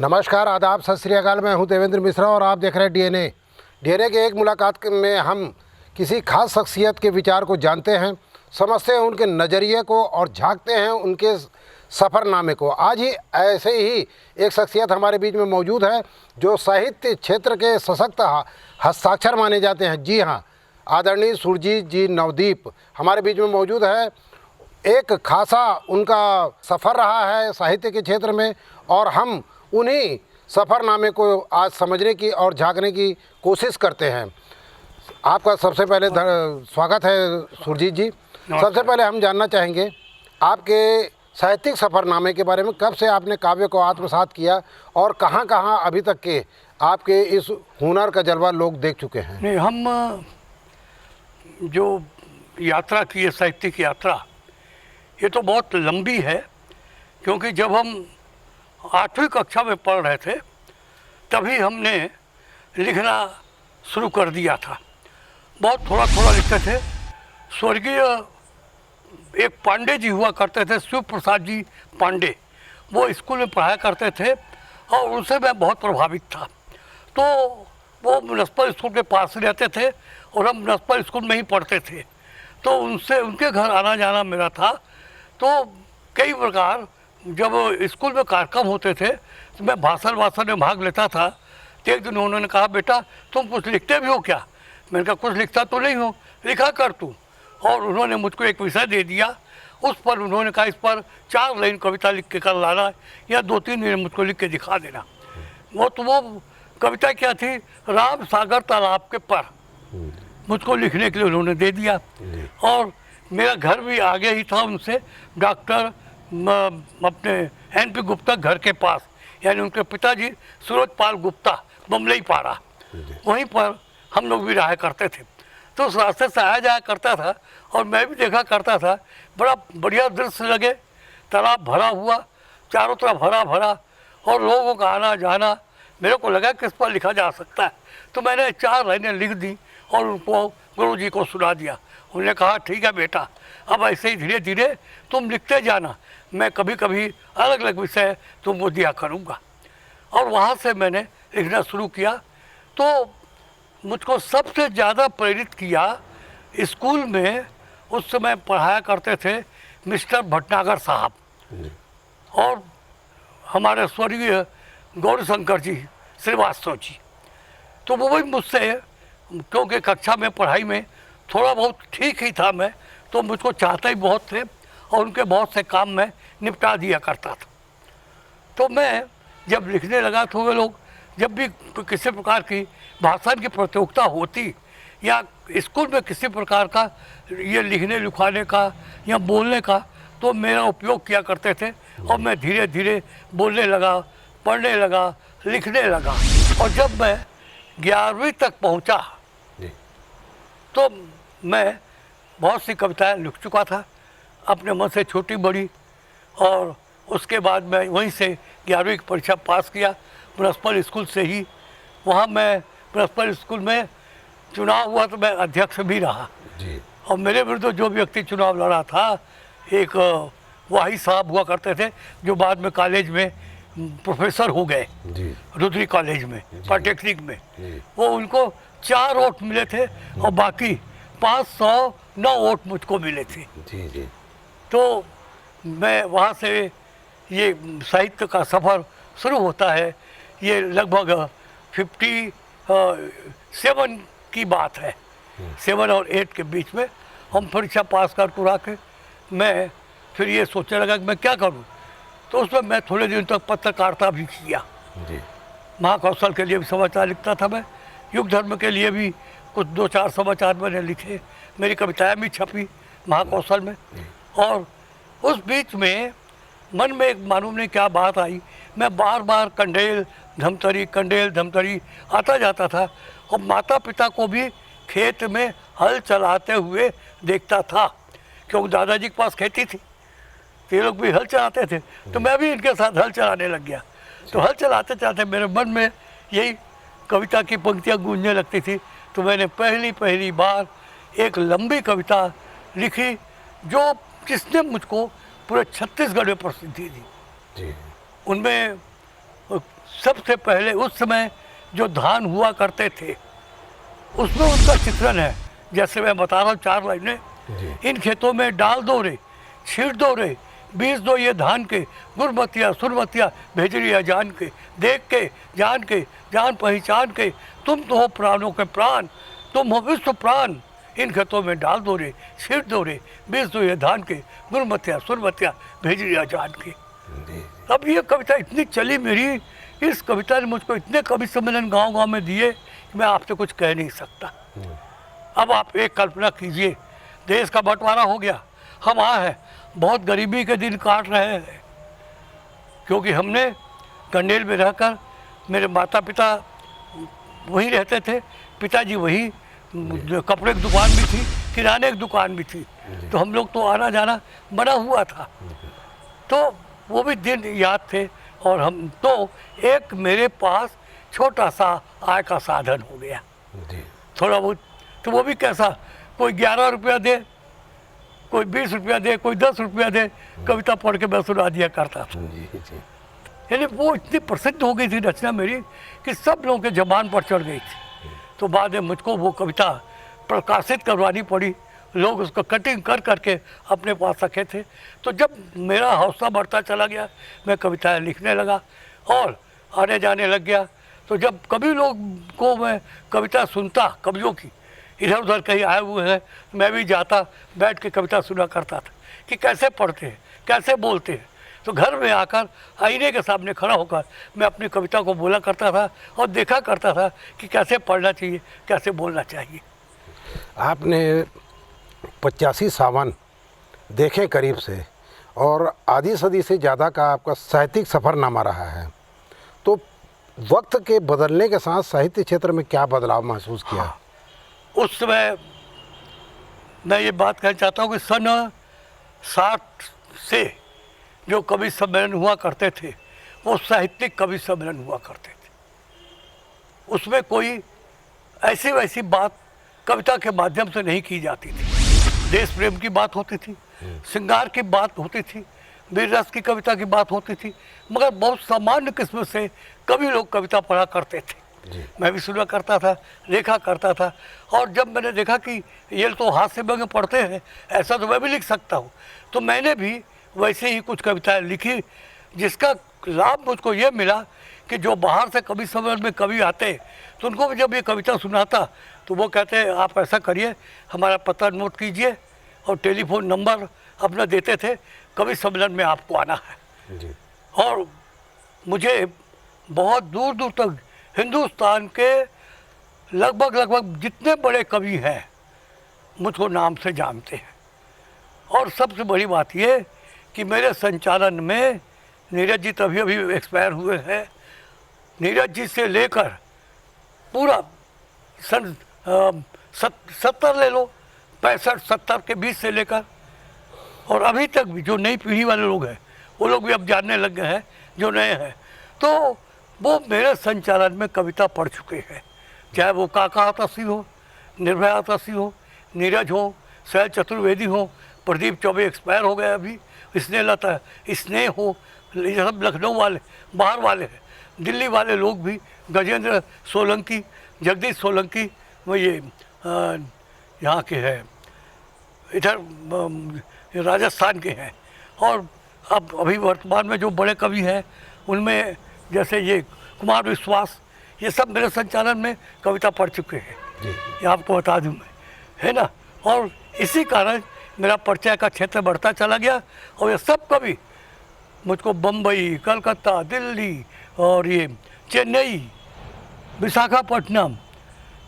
नमस्कार, आदाब, सत श्री अकाल। मैं हूं देवेंद्र मिश्रा और आप देख रहे हैं डीएनए के एक मुलाकात में हम किसी खास शख्सियत के विचार को जानते हैं, समझते हैं उनके नज़रिए को और झांकते हैं उनके सफ़रनामे को। आज ही ऐसे ही एक शख्सियत हमारे बीच में मौजूद है जो साहित्य क्षेत्र के सशक्त हस्ताक्षर माने जाते हैं। जी हाँ, आदरणीय सुरजीत जी नवदीप हमारे बीच में मौजूद है। एक खासा उनका सफ़र रहा है साहित्य के क्षेत्र में और हम उन्हीं सफ़रनामे को आज समझने की और झांकने की कोशिश करते हैं। आपका सबसे पहले स्वागत है सुरजीत जी। सबसे पहले हम जानना चाहेंगे आपके साहित्यिक सफ़रनामे के बारे में। कब से आपने काव्य को आत्मसात किया और कहाँ कहाँ अभी तक के आपके इस हुनर का जलवा लोग देख चुके हैं? नहीं, हम जो यात्रा की है, साहित्यिक यात्रा, ये तो बहुत लंबी है, क्योंकि जब हम 8वीं कक्षा में पढ़ रहे थे तभी हमने लिखना शुरू कर दिया था। बहुत थोड़ा थोड़ा लिखते थे। स्वर्गीय एक पांडे जी हुआ करते थे, शिव प्रसाद जी पांडे, वो स्कूल में पढ़ाया करते थे और उनसे मैं बहुत प्रभावित था। तो वो म्युनिसिपल स्कूल के पास रहते थे और हम म्युनिसिपल स्कूल में ही पढ़ते थे, तो उनसे उनके घर आना जाना मेरा था। तो कई प्रकार जब स्कूल में कार्यक्रम होते थे तो मैं भाषण में भाग लेता था। तो एक दिन उन्होंने कहा, बेटा तुम कुछ लिखते भी हो क्या? मैंने कहा, कुछ लिखता तो नहीं हो, लिखा कर तू। और उन्होंने मुझको एक विषय दे दिया। उस पर उन्होंने कहा, इस पर 4 लाइन कविता लिख के कर लाना या 2-3 दिन मुझको लिख के दिखा देना। वो कविता क्या थी? राम सागर तालाब के पर मुझको लिखने के लिए उन्होंने दे दिया। और मेरा घर भी आगे ही था उनसे, डॉक्टर अपने NP गुप्ता घर के पास, यानी उनके पिताजी सूरजपाल गुप्ता, बमलई पारा, वहीं पर हम लोग भी रहा करते थे। तो उस रास्ते से आया जाया करता था और मैं भी देखा करता था। बड़ा बढ़िया दृश्य लगे, तालाब भरा हुआ, चारों तरफ भरा भरा और लोगों का आना जाना। मेरे को लगा कि इस पर लिखा जा सकता है, तो मैंने 4 लाइनें लिख दी और उनको गुरु जी को सुना दिया। उन्होंने कहा, ठीक है बेटा, अब ऐसे ही धीरे धीरे तुम लिखते जाना, मैं कभी कभी अलग अलग विषय तुमको दिया करूँगा। और वहाँ से मैंने लिखना शुरू किया। तो मुझको सबसे ज़्यादा प्रेरित किया, स्कूल में उस समय पढ़ाया करते थे मिस्टर भटनागर साहब और हमारे स्वर्गीय गौरीशंकर जी श्रीवास्तव जी। तो वो भी मुझसे, क्योंकि कक्षा में पढ़ाई में थोड़ा बहुत ठीक ही था मैं, तो मुझको चाहते ही बहुत थे और उनके बहुत से काम में निपटा दिया करता था। तो मैं जब लिखने लगा तो वे लोग जब भी किसी प्रकार की भाषण की प्रतियोगिता होती या स्कूल में किसी प्रकार का ये लिखने लिखाने का या बोलने का, तो मेरा उपयोग किया करते थे और मैं धीरे धीरे बोलने लगा, पढ़ने लगा, लिखने लगा। और जब मैं 11वीं तक पहुंचा तो मैं बहुत सी कविताएं लिख चुका था अपने मन से, छोटी बड़ी। और उसके बाद मैं वहीं से 11वीं की परीक्षा पास किया म्युनिसिपल स्कूल से ही। वहाँ मैं म्युनिसिपल स्कूल में चुनाव हुआ तो मैं अध्यक्ष भी रहा जी। और मेरे विरुद्ध जो व्यक्ति चुनाव लड़ा था, एक वाही साहब हुआ करते थे, जो बाद में कॉलेज में प्रोफेसर हो गए, रुद्री कॉलेज में, पॉलिटेक्निक में। वो उनको 4 वोट मिले थे और बाकी 509 वोट मुझको मिले थे जी। तो मैं वहाँ से ये साहित्य का सफ़र शुरू होता है। ये लगभग 57 की बात है, 7 और 8 के बीच में। हम परीक्षा पास कर कुरा के मैं फिर ये सोचने लगा कि मैं क्या करूं। तो उसमें मैं थोड़े दिन तक पत्रकारिता भी किया जी। महाकौशल के लिए भी समाचार लिखता था मैं, युग धर्म के लिए भी कुछ 2-4 समाचार मैंने लिखे, मेरी कविताएं भी छपी महाकौशल में। और उस बीच में मन में एक मालूम नहीं क्या बात आई, मैं बार बार कंडेल धमतरी आता जाता था और माता पिता को भी खेत में हल चलाते हुए देखता था, क्योंकि दादाजी के पास खेती थी, ये लोग भी हल चलाते थे, तो मैं भी इनके साथ हल चलाने लग गया। तो हल चलाते चलाते मेरे मन में यही कविता की पंक्तियाँ गूंजने लगती थी। तो मैंने पहली बार एक लंबी कविता लिखी जिसने मुझको पूरे छत्तीसगढ़ में प्रसिद्धि दी। उनमें सबसे पहले उस समय जो धान हुआ करते थे उसमें उनका चित्रण है। जैसे मैं बता रहा हूँ 4 लाइनें, इन खेतों में डाल दो रे, छीट दो रे, बीज दो ये धान के, गुरबतिया सुरबतिया भेजरिया जान के, देख के जान पहचान के, तुम तो हो प्राणों के प्राण, तुम हो विश्व प्राण, इन खेतों में डाल दो रे, छीट दो रे, बीज दो ये धान के, गुरबतिया सुरबतिया भेजरिया जान के। अब ये कविता इतनी चली मेरी, इस कविता ने मुझको इतने कवि सम्मेलन गांव-गांव में दिए कि मैं आपसे कुछ कह नहीं सकता। अब आप एक कल्पना कीजिए, देश का बंटवारा हो गया, हम वहाँ हैं, बहुत गरीबी के दिन काट रहे हैं, क्योंकि हमने गंडेल में रहकर, मेरे माता पिता वहीं रहते थे, पिताजी वहीं, कपड़े की दुकान भी थी, किराने की दुकान भी थी, तो हम लोग तो आना जाना बना हुआ था, तो वो भी दिन याद थे। और हम तो एक मेरे पास छोटा सा आय का साधन हो गया, थोड़ा बहुत, तो वो भी कैसा, कोई 11 रुपया दे, कोई 20 रुपया दे, कोई 10 रुपया दे, कविता पढ़ के मैं सुना दिया करता था। यानी वो इतनी प्रसिद्ध हो गई थी रचना मेरी कि सब लोगों के ज़बान पर चढ़ गई थी। तो बाद में मुझको वो कविता प्रकाशित करवानी पड़ी, लोग उसको कटिंग कर करके अपने पास रखे थे। तो जब मेरा हौसला बढ़ता चला गया, मैं कविताएं लिखने लगा और आने जाने लग गया। तो जब कभी लोग को मैं कविता सुनता, कवियों की इधर उधर कहीं आए हुए हैं, मैं भी जाता, बैठ के कविता सुना करता था कि कैसे पढ़ते हैं, कैसे बोलते हैं। तो घर में आकर आईने के सामने खड़ा होकर मैं अपनी कविता को बोला करता था और देखा करता था कि कैसे पढ़ना चाहिए, कैसे बोलना चाहिए। आपने 85 सावन देखे करीब से और आधी सदी से ज़्यादा का आपका साहित्यिक सफ़रनामा रहा है, तो वक्त के बदलने के साथ साहित्य क्षेत्र में क्या बदलाव महसूस किया? हाँ, उस समय मैं ये बात कहना चाहता हूँ कि सन 60 से जो कवि सम्मेलन हुआ करते थे वो साहित्यिक कवि सम्मेलन हुआ करते थे। उसमें कोई ऐसी वैसी बात कविता के माध्यम से नहीं की जाती थी, देश प्रेम की बात होती थी, श्रृंगार की बात होती थी, वीर रस की कविता की बात होती थी, मगर बहुत सामान्य किस्म से कवि लोग कविता पढ़ा करते थे। मैं भी सुना करता था, देखा करता था। और जब मैंने देखा कि ये तो हाथ से बंग पढ़ते हैं, ऐसा तो मैं भी लिख सकता हूँ, तो मैंने भी वैसे ही कुछ कविताएं लिखी, जिसका लाभ मुझको ये मिला कि जो बाहर से कवि सम्मेलन में कवि आते तो उनको जब ये कविता सुनाता तो वो कहते आप ऐसा करिए, हमारा पता नोट कीजिए और टेलीफोन नंबर अपना देते थे, कवि सम्मेलन में आपको आना है जी। और मुझे बहुत दूर दूर तक हिंदुस्तान के लगभग जितने बड़े कवि हैं मुझको नाम से जानते हैं। और सबसे बड़ी बात ये कि मेरे संचालन में नीरज जी तभी अभी एक्सपायर हुए हैं, नीरज जी से लेकर पूरा सन 70 ले लो, 65-70 के बीच से लेकर और अभी तक भी जो नई पीढ़ी वाले लोग हैं वो लोग भी अब जानने लग गए हैं जो नए हैं, तो वो मेरे संचालन में कविता पढ़ चुके हैं। चाहे वो काका आतासी हो, निर्भय आतासी हो, नीरज हो, शैल चतुर्वेदी हो, प्रदीप चौबे एक्सपायर हो गए अभी, स्नेहलता स्नेह हो, ये सब लखनऊ वाले, बाहर वाले हैं, दिल्ली वाले लोग भी, गजेंद्र सोलंकी, जगदीश सोलंकी, वो ये यहाँ के हैं, इधर राजस्थान के हैं। और अब अभी वर्तमान में जो बड़े कवि हैं उनमें जैसे ये कुमार विश्वास, ये सब मेरे संचालन में कविता पढ़ चुके हैं, ये आपको बता दूं मैं, है ना। और इसी कारण मेरा परिचय का क्षेत्र बढ़ता चला गया और ये सब कवि मुझको बम्बई, कलकत्ता, दिल्ली और ये चेन्नई, विशाखापट्टनम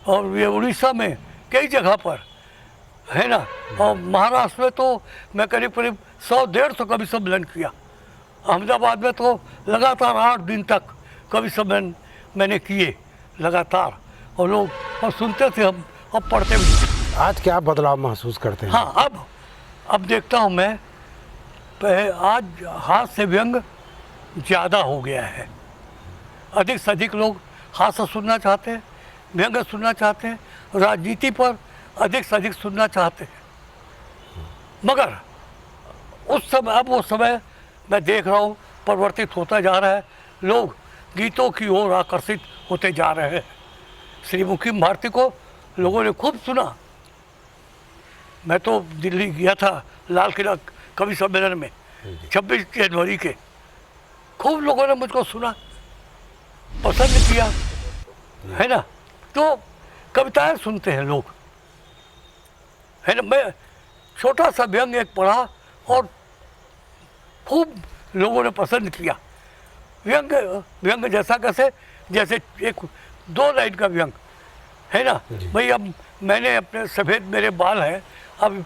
और ये उड़ीसा में कई जगह पर, है ना। और महाराष्ट्र में तो मैं करीब 100-150 कवि सम्मेलन किया। अहमदाबाद में तो लगातार 8 दिन तक कवि सम्मेलन मैंने किए लगातार, और लोग और सुनते थे हम और पढ़ते भी। आज क्या बदलाव महसूस करते हैं? हाँ, अब देखता हूँ मैं, आज हाथ से व्यंग ज़्यादा हो गया है, अधिक से अधिक लोग हास्य सुनना चाहते हैं, व्यंग सुनना चाहते हैं, राजनीति पर अधिक से अधिक सुनना चाहते हैं। मगर उस समय, अब वो समय मैं देख रहा हूँ परिवर्तित होता जा रहा है। लोग गीतों की ओर आकर्षित होते जा रहे हैं। श्री मुखीम भारती को लोगों ने खूब सुना। मैं तो दिल्ली गया था लाल किला कवि सम्मेलन में 26 जनवरी के, खूब लोगों ने मुझको सुना, पसंद किया, है ना। तो कविताएं सुनते हैं लोग, है ना। मैं छोटा सा व्यंग एक पढ़ा और खूब लोगों ने पसंद किया। व्यंग व्यंग जैसा कैसे, जैसे एक 2 लाइन का व्यंग, है ना भाई। अब मैंने अपने सफ़ेद मेरे बाल हैं, अब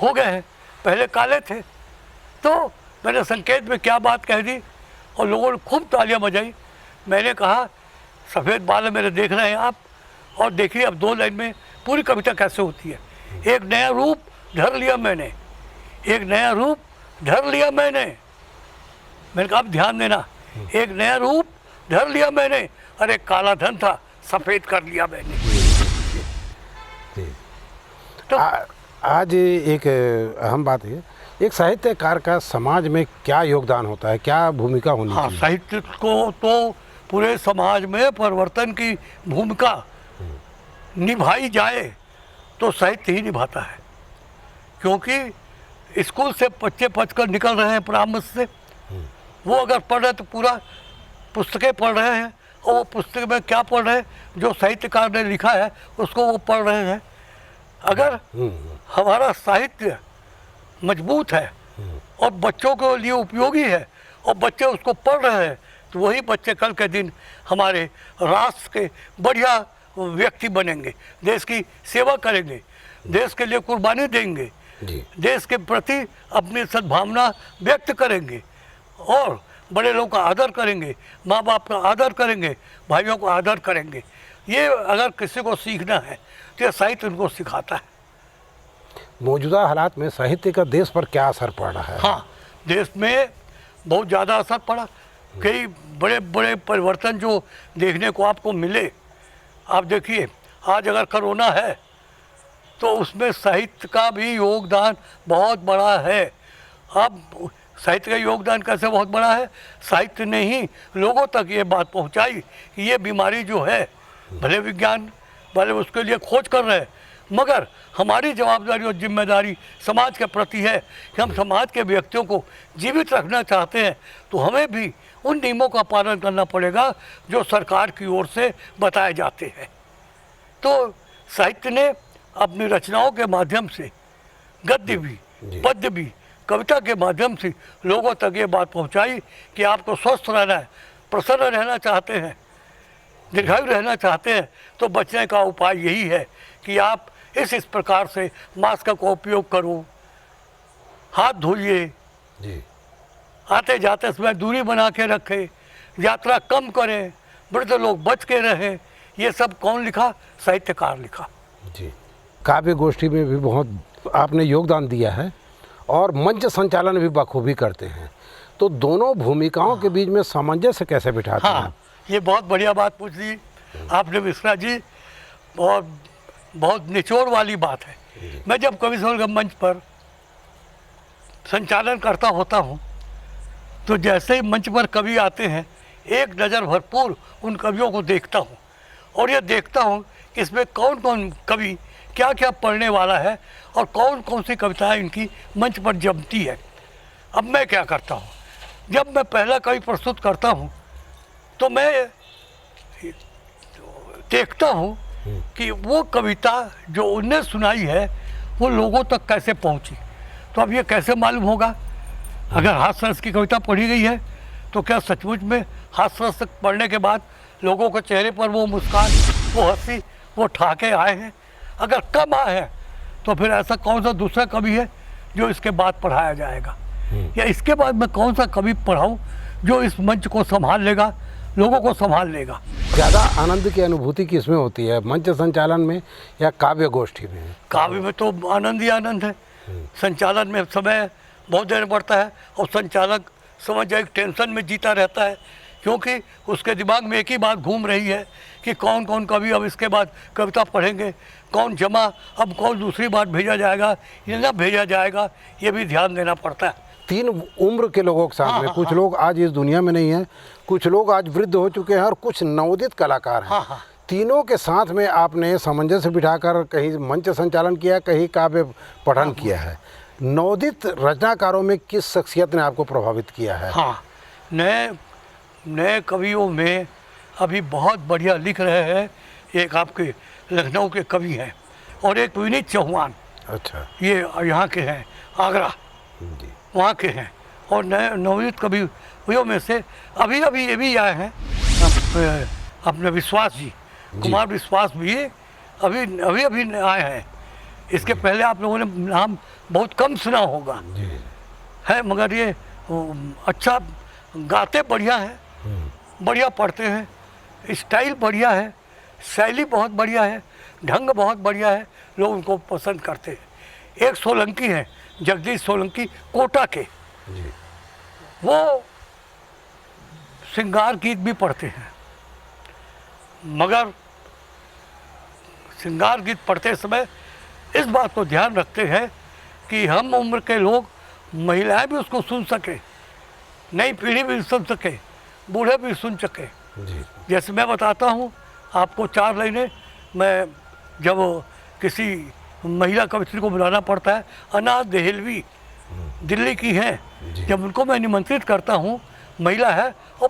हो गए हैं, पहले काले थे, तो मैंने संकेत में क्या बात कह दी और लोगों ने खूब तालियां बजाई। मैंने कहा सफ़ेद बाल मेरे देख रहे हैं आप, और देखिए अब 2 लाइन में पूरी कविता कैसे होती है। एक नया रूप धर लिया मैंने, एक नया रूप धर लिया मैंने कहा अब ध्यान देना, एक नया रूप धर लिया मैंने, अरे काला धन था सफ़ेद कर लिया मैंने। तो आज एक अहम बात है, एक साहित्यकार का समाज में क्या योगदान होता है, क्या भूमिका होनी चाहिए? साहित्य को तो पूरे समाज में परिवर्तन की भूमिका निभाई जाए तो साहित्य ही निभाता है। क्योंकि स्कूल से बच्चे पढ़कर निकल रहे हैं परामर्श से, वो अगर पढ़ रहे तो पूरा पुस्तकें पढ़ रहे हैं, और वो पुस्तक में क्या पढ़ रहे हैं, जो साहित्यकार ने लिखा है उसको वो पढ़ रहे हैं। अगर हमारा साहित्य मजबूत है और बच्चों के लिए उपयोगी है और बच्चे उसको पढ़ रहे हैं, तो वही बच्चे कल के दिन हमारे राष्ट्र के बढ़िया व्यक्ति बनेंगे, देश की सेवा करेंगे, देश के लिए कुर्बानी देंगे, देश के प्रति अपनी सद्भावना व्यक्त करेंगे और बड़े लोगों का आदर करेंगे, माँ बाप का आदर करेंगे, भाइयों का आदर करेंगे। ये अगर किसी को सीखना है तो ये साहित्य उनको सिखाता है। मौजूदा हालात में साहित्य का देश पर क्या असर पड़ रहा है? हाँ, देश में बहुत ज़्यादा असर पड़ा। कई बड़े बड़े परिवर्तन जो देखने को आपको मिले। आप देखिए, आज अगर कोरोना है तो उसमें साहित्य का भी योगदान बहुत बड़ा है। अब साहित्य का योगदान कैसे बहुत बड़ा है? साहित्य ने ही लोगों तक ये बात पहुंचाई कि ये बीमारी जो है, भले विज्ञान वाले उसके लिए खोज कर रहे हैं, मगर हमारी जवाबदारी और जिम्मेदारी समाज के प्रति है कि हम समाज के व्यक्तियों को जीवित रखना चाहते हैं तो हमें भी उन नियमों का पालन करना पड़ेगा जो सरकार की ओर से बताए जाते हैं। तो साहित्य ने अपनी रचनाओं के माध्यम से, गद्य भी, पद्य भी, कविता के माध्यम से लोगों तक ये बात पहुंचाई कि आपको स्वस्थ रहना है, प्रसन्न रहना चाहते हैं, दीर्घायु रहना चाहते हैं, तो बचने का उपाय यही है कि आप इस प्रकार से मास्क का उपयोग करो, हाथ धोइए, आते जाते समय दूरी बना के रखें, यात्रा कम करें, वृद्ध लोग बच के रहें। ये सब कौन लिखा? साहित्यकार लिखा। जी, काव्य गोष्ठी में भी बहुत आपने योगदान दिया है और मंच संचालन भी बखूबी करते हैं, तो दोनों भूमिकाओं के बीच में सामंजस्य कैसे बिठाते हैं? ये बहुत बढ़िया बात पूछ दी आपने मिश्रा जी, बहुत निचोड़ वाली बात है। मैं जब कवि सरगम मंच पर संचालन करता होता हूँ तो जैसे ही मंच पर कवि आते हैं, एक नज़र भरपूर उन कवियों को देखता हूँ और ये देखता हूँ कि इसमें कौन कौन कवि क्या क्या पढ़ने वाला है और कौन कौन सी कविताएं इनकी मंच पर जमती है। अब मैं क्या करता हूँ, जब मैं पहला कवि प्रस्तुत करता हूँ तो मैं देखता हूँ कि वो कविता जो उनने सुनाई है वो लोगों तक कैसे पहुँची। तो अब ये कैसे मालूम होगा? अगर हास्य रस की कविता पढ़ी गई है तो क्या सचमुच में हास्य रस पढ़ने के बाद लोगों के चेहरे पर वो मुस्कान, वो हंसी, वो ठाके आए हैं? अगर कम आए हैं तो फिर ऐसा कौन सा दूसरा कवि है जो इसके बाद पढ़ाया जाएगा, या इसके बाद मैं कौन सा कवि पढ़ाऊँ जो इस मंच को संभाल लेगा, लोगों को संभाल लेगा। ज़्यादा आनंद की अनुभूति किसमें होती है, मंच संचालन में या काव्य गोष्ठी में? काव्य में तो आनंद ही आनंद है। संचालन में समय बहुत देर पड़ता है और संचालक समझ जाए टेंशन में जीता रहता है, क्योंकि उसके दिमाग में एक ही बात घूम रही है कि कौन कौन कवि अब इसके बाद कविता पढ़ेंगे, कौन जमा, अब कौन दूसरी बार भेजा जाएगा या ना भेजा जाएगा, ये भी ध्यान देना पड़ता है। 3 उम्र के लोगों के साथ में, कुछ लोग आज इस दुनिया में नहीं हैं, कुछ लोग आज वृद्ध हो चुके हैं और कुछ नवोदित कलाकार हैं। हाँ हाँ। तीनों के साथ में आपने सामंजस्य बिठाकर कहीं मंच संचालन किया, कहीं काव्य पठन किया है। नवोदित रचनाकारों में किस शख्सियत ने आपको प्रभावित किया है? हाँ, नए कवियों में अभी बहुत बढ़िया लिख रहे हैं। एक आपके लखनऊ के कवि हैं और एक विनीत चौहान। अच्छा। ये यहाँ के हैं, आगरा जी। वहाँ के हैं। और नए नवोदित कवियों में से अभी अभी ये भी आए हैं अपने विश्वास जी, कुमार विश्वास भी अभी आए हैं। इसके पहले आप लोगों ने नाम बहुत कम सुना होगा जी। है, मगर ये अच्छा गाते बढ़िया है, बढ़िया पढ़ते हैं, स्टाइल बढ़िया है, शैली बहुत बढ़िया है, ढंग बहुत बढ़िया है, लोग उनको पसंद करते हैं। एक सोलंकी हैं, जगदीश सोलंकी, कोटा के, जी। वो श्रृंगार गीत भी पढ़ते हैं, मगर श्रृंगार गीत पढ़ते समय इस बात को ध्यान रखते हैं कि हम उम्र के लोग, महिलाएं भी उसको सुन सके, नई पीढ़ी भी सुन सके, बूढ़े भी सुन सके। जी। जैसे मैं बताता हूँ आपको 4 लाइनें। मैं जब किसी महिला कवित्री को बुलाना पड़ता है, अनाज देहलवी दिल्ली की हैं, जब उनको मैं निमंत्रित करता हूँ, महिला है और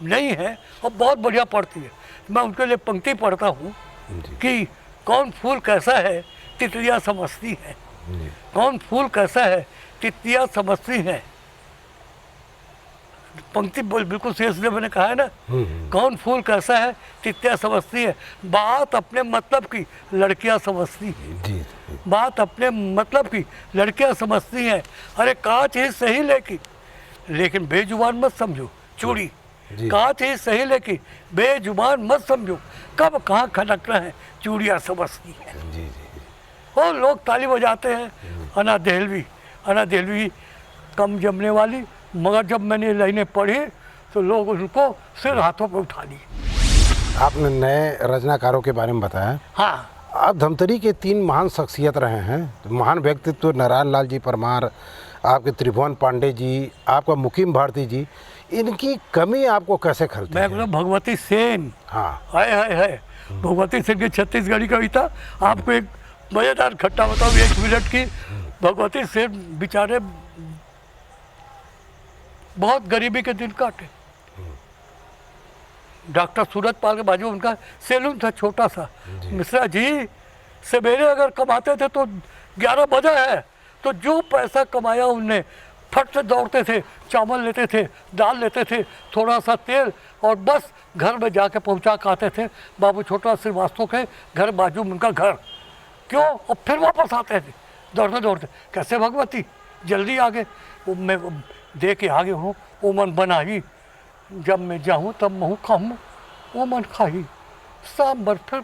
नहीं है और बहुत बढ़िया पढ़ती है, मैं उनके लिए पंक्ति पढ़ता हूँ कि कौन फूल कैसा है तितलियाँ समझती हैं, कौन फूल कैसा है तितलियाँ समझती हैं। पंक्ति बिल्कुल शेष ने मैंने कहा है ना, कौन फूल कैसा है तितलियाँ समझती है, बात अपने मतलब की लड़कियाँ समझती हैं। जी। बात अपने मतलब की लड़कियाँ समझती हैं। अरे कांच ही सही लेकिन बेजुबान मत समझो चूड़ी, कांच ही सही लेकिन बेजुबान मत समझो, कब कहाँ खनकना है चूड़ियाँ समझती हैं। जी। और लोग ताली बजाते हैं। अना देहलवी कम जमने वाली, मगर जब मैंने लाइनें पढ़ी तो लोग उनको सिर हाथों पर उठा लिए। आपने नए रचनाकारों के बारे में बताया। हाँ, आप धमतरी के 3 महान शख्सियत रहे हैं। महान व्यक्तित्व नारायण लाल जी परमार, आपके त्रिभुवन पांडे जी, आपका मुकीम भारती जी, इनकी कमी आपको कैसे खलती है? मैं भगवती सेन, हाँ। है भगवती सेन की छत्तीसगढ़ी कविता। आपको एक मज़ेदार खट्टा बताऊँ 1 मिनट की। भगवती सेन बेचारे बहुत गरीबी के दिन काटे। डॉक्टर सूरत पाल के बाजू उनका सैलून था छोटा सा। मिश्रा जी सवेरे अगर कमाते थे तो 11 बजे है, तो जो पैसा कमाया उनने फट से दौड़ते थे, चावल लेते थे, दाल लेते थे, थोड़ा सा तेल, और बस घर में जाके पहुंचा के आते थे। बाबू छोटा श्रीवास्तव के घर बाजू में उनका घर, क्यों, और फिर वापस आते थे दौड़ते दौड़ते। कैसे भगवती जल्दी आ गए, वो मैं दे के आगे हूँ, वो मन बनाई, जब मैं जाऊँ तब महू खाऊँ, वो मन खाई, सांबर फिर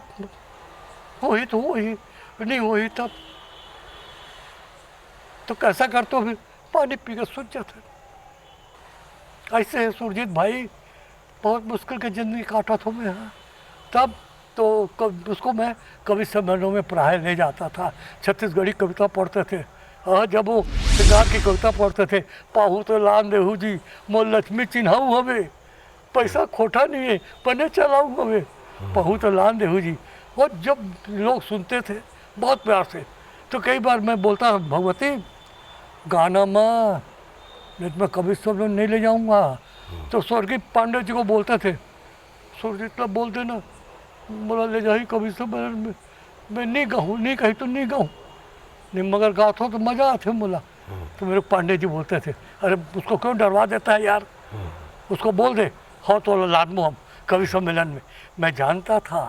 वही तो वही नहीं वही तब तो कैसा करते हो, फिर पानी पी कर सूझ जाते। ऐसे है सुरजीत भाई, बहुत मुश्किल की ज़िंदगी काटा था मैं। हाँ, तब तो उसको मैं कवि सम्मेलनों में पढ़ाए ले जाता था। छत्तीसगढ़ी कविता पढ़ते थे। हाँ, जब वो श्रृंगार की कविता पढ़ते थे, पाहू तो लान देहू जी मोर लक्ष्मी चिन्हाऊ हवे, पैसा खोटा नहीं है पने चलाऊ हवे, पाहू तो लान देहू जी। और जब लोग सुनते थे बहुत प्यार से, तो कई बार मैं बोलता भगवती गाना माँ, नहीं तो मैं कभी सब नहीं ले जाऊँगा। तो स्वर्गीय पांडे जी को बोलते थे, स्वर्गीय इतना बोल देना, बोला ले जाही कभी सब मैं नहीं गाऊँ, नहीं कही तो नहीं गाऊँ, नहीं मगर गाता तो मज़ा आते बोला। तो मेरे पांडे जी बोलते थे, अरे उसको क्यों डरवा देता है यार, उसको बोल दे हाँ तो लादमो हम कवि सम्मेलन में। मैं जानता था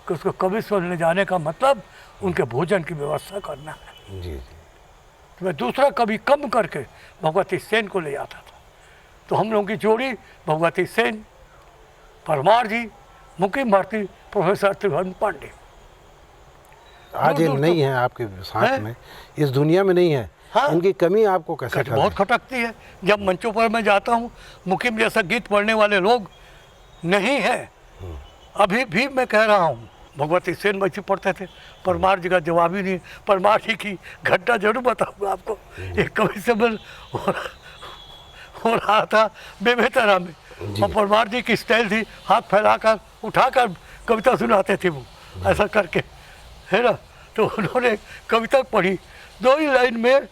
कि उसको कवि सम्मेलन जाने का मतलब उनके भोजन की व्यवस्था करना है। जी। तो मैं दूसरा कवि कम करके भगवती सेन को ले आता था। तो हम लोगों की जोड़ी भगवती सेन, परमार जी, मुकीम भारती, प्रोफेसर त्रिभुवन पांडे। आज ये नहीं है आपके साथ में, इस दुनिया में नहीं है। हाँ। इनकी कमी आपको कैसे बहुत खटकती है। जब मंचों पर मैं जाता हूँ, मुकीम जैसा गीत पढ़ने वाले लोग नहीं हैं। अभी भी मैं कह रहा हूँ, भगवती सेन वैसे पढ़ते थे, परमार जी का जवाब ही नहीं। परमार जी की घटना जरूर बताऊँगा आपको। एक कवि सम्मेलन हो रहा था बेमेतरा में, और परमार जी की स्टाइल थी हाथ फैलाकर उठाकर कविता सुनाते थे वो, ऐसा करके, है ना। तो उन्होंने कविता पढ़ी, 2 ही लाइन में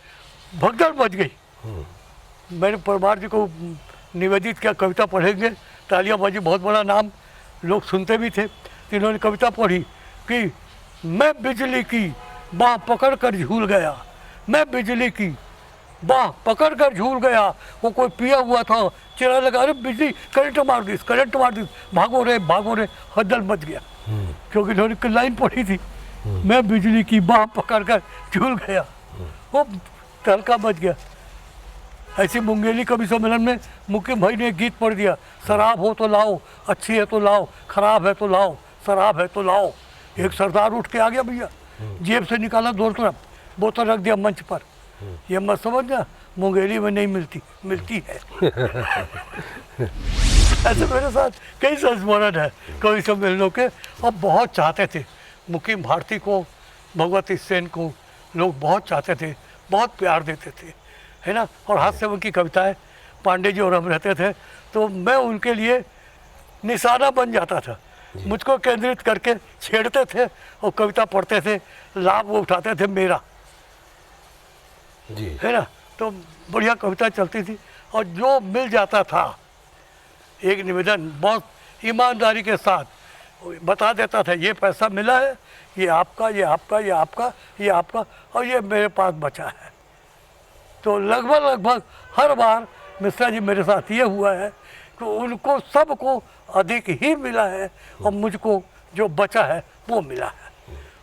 भगदड़ मच गई। मैंने परमार जी को निवेदित किया, कविता पढ़ेंगे, तालियां बजी, बहुत बड़ा नाम, लोग सुनते भी थे। तो इन्होंने कविता पढ़ी कि मैं बिजली की बाह पकड़ कर झूल गया, मैं बिजली की बाह पकड़ कर झूल गया। वो कोई पिया हुआ था, चिल्ला लगा, अरे बिजली, करंट मार दी, करंट मार दी, भागो रे, हदल मच गया। क्योंकि इन्होंने लाइन पढ़ी थी, मैं बिजली की बाह पकड़ कर झूल गया, वो तहलका मच गया। ऐसी मुंगेली कवि सम्मेलन में मुकीम भाई ने एक गीत पढ़ दिया, शराब हो तो लाओ, अच्छी है तो लाओ, खराब है तो लाओ, शराब है तो लाओ। एक सरदार उठ के आ गया भैया, जेब से निकाला 2 रुपया, बोतल रख दिया मंच पर। ये मत समझना मुंगेली में नहीं मिलती है। ऐसे मेरे साथ कई संस्मरण है कवि सम्मेलनों के। और बहुत चाहते थे मुकीम भारती को, भगवती सेन को लोग बहुत चाहते थे, बहुत प्यार देते थे, है ना। और हाथ से उनकी कविताएं, पांडे जी और हम रहते थे तो मैं उनके लिए निशाना बन जाता था। मुझको केंद्रित करके छेड़ते थे और कविता पढ़ते थे, लाभ वो उठाते थे मेरा, जी, है ना। तो बढ़िया कविता चलती थी। और जो मिल जाता था, एक निवेदन बहुत ईमानदारी के साथ बता देता था, ये पैसा मिला है, ये आपका, ये आपका, ये आपका, ये आपका, और ये मेरे पास बचा है। तो लगभग हर बार मिश्रा जी मेरे साथ ये हुआ है कि उनको सबको अधिक ही मिला है और मुझको जो बचा है वो मिला है,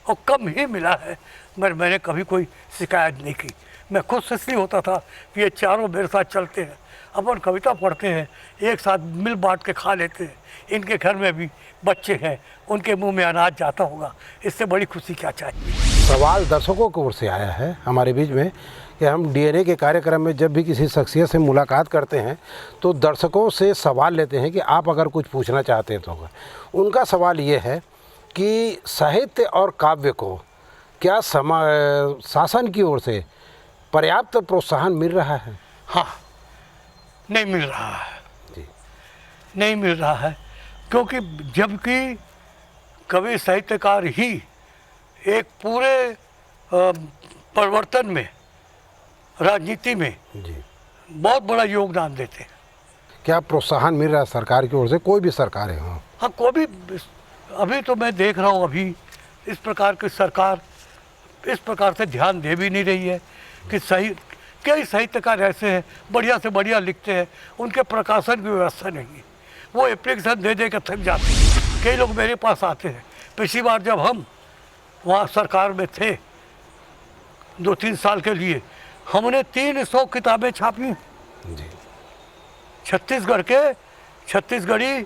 और कम ही मिला है। मैंने कभी कोई शिकायत नहीं की। मैं खुद से इसलिए होता था कि ये चारों मेरे साथ चलते हैं, अपन कविता पढ़ते हैं, एक साथ मिल बांट के खा लेते हैं। इनके घर में भी बच्चे हैं, उनके मुंह में अनाज जाता होगा, इससे बड़ी खुशी क्या चाहिए। सवाल दर्शकों की ओर से आया है हमारे बीच में कि हम डीएनए के कार्यक्रम में जब भी किसी शख्सियत से मुलाकात करते हैं तो दर्शकों से सवाल लेते हैं कि आप अगर कुछ पूछना चाहते हैं तो। उनका सवाल ये है कि साहित्य और काव्य को क्या शासन की ओर से पर्याप्त प्रोत्साहन मिल रहा है? हाँ, नहीं मिल रहा है जी, नहीं मिल रहा है, क्योंकि जबकि कवि साहित्यकार ही एक पूरे परिवर्तन में, राजनीति में जी, बहुत बड़ा योगदान देते हैं। क्या प्रोत्साहन मिल रहा है सरकार की ओर से? कोई भी सरकार है? हाँ, कोई भी। अभी तो मैं देख रहा हूँ, अभी इस प्रकार की सरकार इस प्रकार से ध्यान दे भी नहीं रही है कि कई साहित्यकार ऐसे हैं, बढ़िया से बढ़िया लिखते हैं, उनके प्रकाशन की व्यवस्था नहीं है, वो एप्लीकेशन दे के थक जाते हैं। कई लोग मेरे पास आते हैं। पिछली बार जब हम वहाँ सरकार में थे 2-3 साल के लिए, हमने 300 किताबें छापी जी, छत्तीसगढ़ी,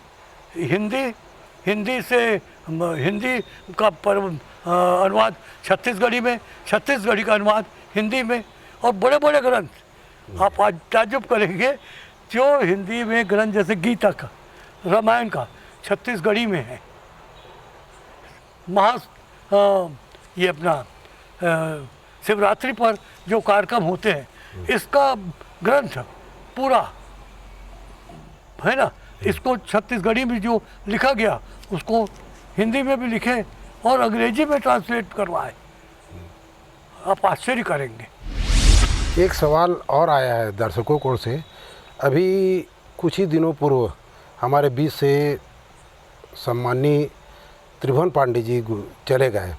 हिंदी से हिंदी का अनुवाद छत्तीसगढ़ी में, छत्तीसगढ़ी का अनुवाद हिंदी में, और बड़े बड़े ग्रंथ। आप आज ताज्जुब करेंगे, जो हिंदी में ग्रंथ जैसे गीता का, रामायण का छत्तीसगढ़ी में है। ये अपना शिवरात्रि पर जो कार्यक्रम होते हैं, इसका ग्रंथ पूरा है ना, इसको छत्तीसगढ़ी में जो लिखा गया उसको हिंदी में भी लिखे और अंग्रेजी में ट्रांसलेट करवाए। आप आश्चर्य करेंगे। एक सवाल और आया है दर्शकों की ओर से। अभी कुछ ही दिनों पूर्व हमारे बीच से सम्माननीय त्रिभुवन पांडे जी चले गए।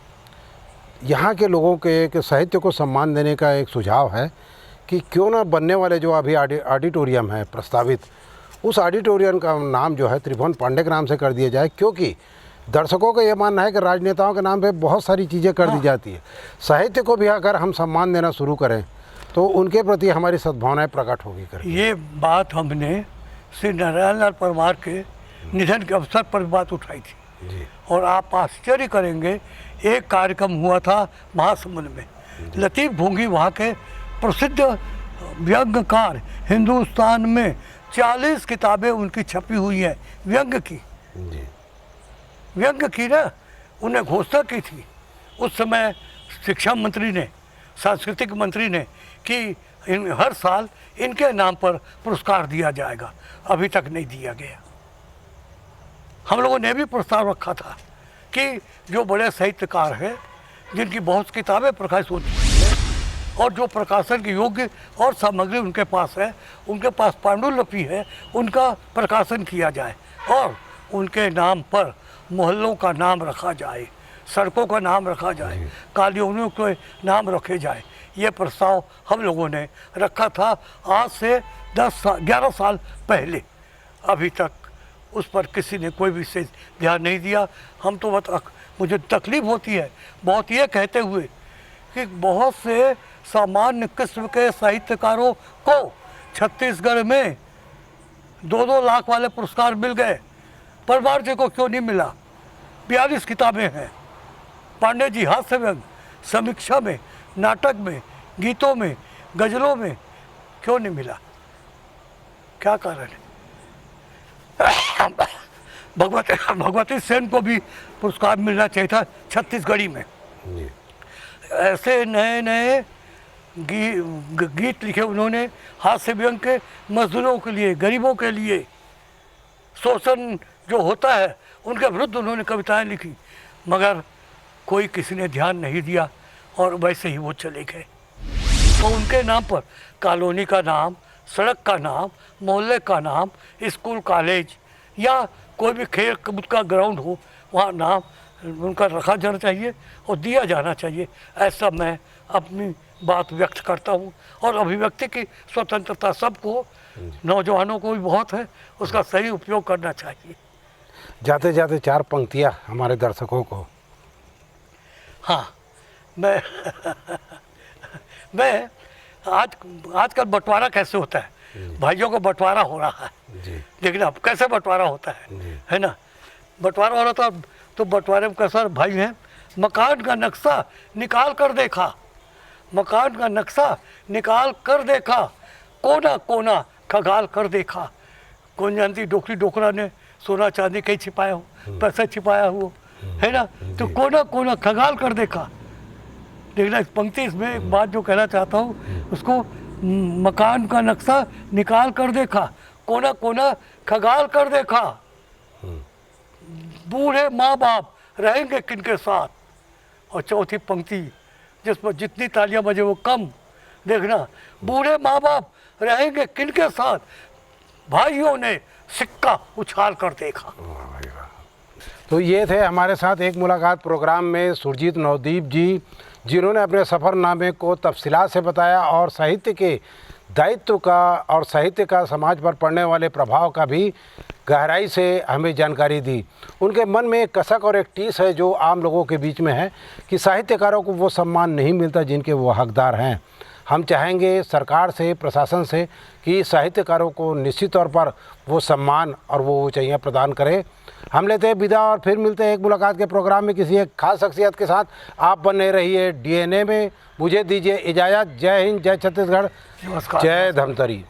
यहाँ के लोगों के साहित्य को सम्मान देने का एक सुझाव है कि क्यों ना बनने वाले जो अभी ऑडिटोरियम है प्रस्तावित, उस ऑडिटोरियम का नाम जो है त्रिभुवन पांडे के नाम से कर दिया जाए, क्योंकि दर्शकों का ये मानना है कि राजनेताओं के नाम पे बहुत सारी चीज़ें कर दी जाती है। साहित्य को भी अगर हम सम्मान देना शुरू करें तो उनके प्रति हमारी सद्भावनाएं प्रकट होगी। ये बात हमने श्री नारायण लाल परमार के निधन के अवसर पर बात उठाई थी जी, और आप आश्चर्य करेंगे, एक कार्यक्रम हुआ था महासमुंद में। लतीफ़ भोंगी वहाँ के प्रसिद्ध व्यंग्यकार, हिंदुस्तान में 40 किताबें उनकी छपी हुई हैं व्यंग्य की। जी, व्यंग्य की ना, उन्हें घोषणा की थी उस समय शिक्षा मंत्री ने, सांस्कृतिक मंत्री ने, कि हर साल इनके नाम पर पुरस्कार दिया जाएगा। अभी तक नहीं दिया गया। हम लोगों ने भी प्रस्ताव रखा था कि जो बड़े साहित्यकार हैं, जिनकी बहुत किताबें प्रकाशित हो चुकी हैं और जो प्रकाशन के योग्य और सामग्री उनके पास है, उनके पास पांडुलिपि है, उनका प्रकाशन किया जाए और उनके नाम पर मोहल्लों का नाम रखा जाए, सड़कों का नाम रखा जाए, कॉलोनियों के नाम रखे जाए। ये प्रस्ताव हम लोगों ने रखा था आज से 11 साल पहले। अभी तक उस पर किसी ने कोई विशेष ध्यान नहीं दिया। हम तो मुझे तकलीफ़ होती है बहुत ये कहते हुए कि बहुत से सामान्य किस्म के साहित्यकारों को छत्तीसगढ़ में 2-2 लाख वाले पुरस्कार मिल गए, परमार जी को क्यों नहीं मिला? 42 किताबें हैं। पांडे जी हास्य व्यंग, समीक्षा में, नाटक में, गीतों में, गज़लों में क्यों नहीं मिला? क्या कारण है? भगवती सेन को भी पुरस्कार मिलना चाहिए था छत्तीसगढ़ी में। ऐसे नए नए गीत लिखे उन्होंने हास्य व्यंग के, मजदूरों के लिए, गरीबों के लिए, शोषण जो होता है उनके विरुद्ध उन्होंने कविताएं लिखी, मगर कोई किसी ने ध्यान नहीं दिया और वैसे ही वो चले गए। तो उनके नाम पर कॉलोनी का नाम, सड़क का नाम, मोहल्ले का नाम, स्कूल कॉलेज या कोई भी खेल कूद का ग्राउंड हो, वहाँ नाम उनका रखा जाना चाहिए और दिया जाना चाहिए। ऐसा मैं अपनी बात व्यक्त करता हूँ। और अभिव्यक्ति की स्वतंत्रता सबको, नौजवानों को भी बहुत है, उसका सही उपयोग करना चाहिए। जाते जाते 4 पंक्तियाँ हमारे दर्शकों को। हाँ, मैं आजकल बंटवारा कैसे होता है, भाइयों को बंटवारा हो रहा है। लेकिन अब कैसे बंटवारा होता है ना? बंटवारा हो रहा था तो बंटवारे में कैसा भाई हैं, मकान का नक्शा निकाल कर देखा, मकान का नक्शा निकाल कर देखा, कोना कोना खगाल कर देखा। कौन जानती डोकरी डोकरा ने सोना चांदी कहीं छिपाया हो, पैसा छिपाया हो, है ना? तो कोना कोना खगाल कर देखा। देखना इस पंक्ति, इसमें एक बात जो कहना चाहता हूँ उसको, मकान का नक्शा निकाल कर देखा, कोना कोना खगाल कर देखा, बूढ़े माँ बाप रहेंगे किनके साथ। और चौथी पंक्ति जिस पर जितनी तालियां बजे वो कम, देखना, बूढ़े माँ बाप रहेंगे किनके साथ, भाइयों ने सिक्का उछाल कर देखा। तो ये थे हमारे साथ एक मुलाकात प्रोग्राम में सुरजीत नवदीप जी, जिन्होंने अपने सफ़रनामे को तफसीलात से बताया और साहित्य के दायित्व का और साहित्य का समाज पर पड़ने वाले प्रभाव का भी गहराई से हमें जानकारी दी। उनके मन में एक कसक और एक टीस है जो आम लोगों के बीच में है कि साहित्यकारों को वो सम्मान नहीं मिलता जिनके वो हकदार हैं। हम चाहेंगे सरकार से, प्रशासन से कि साहित्यकारों को निश्चित तौर पर वो सम्मान और वो ऊंचाइयाँ प्रदान करें। हम लेते हैं विदा और फिर मिलते हैं एक मुलाकात के प्रोग्राम में किसी एक खास शख्सियत के साथ। आप बने रहिए DNA में। मुझे दीजिए इजाज़त। जय हिंद, जय छत्तीसगढ़, नमस्कार, जय धमतरी।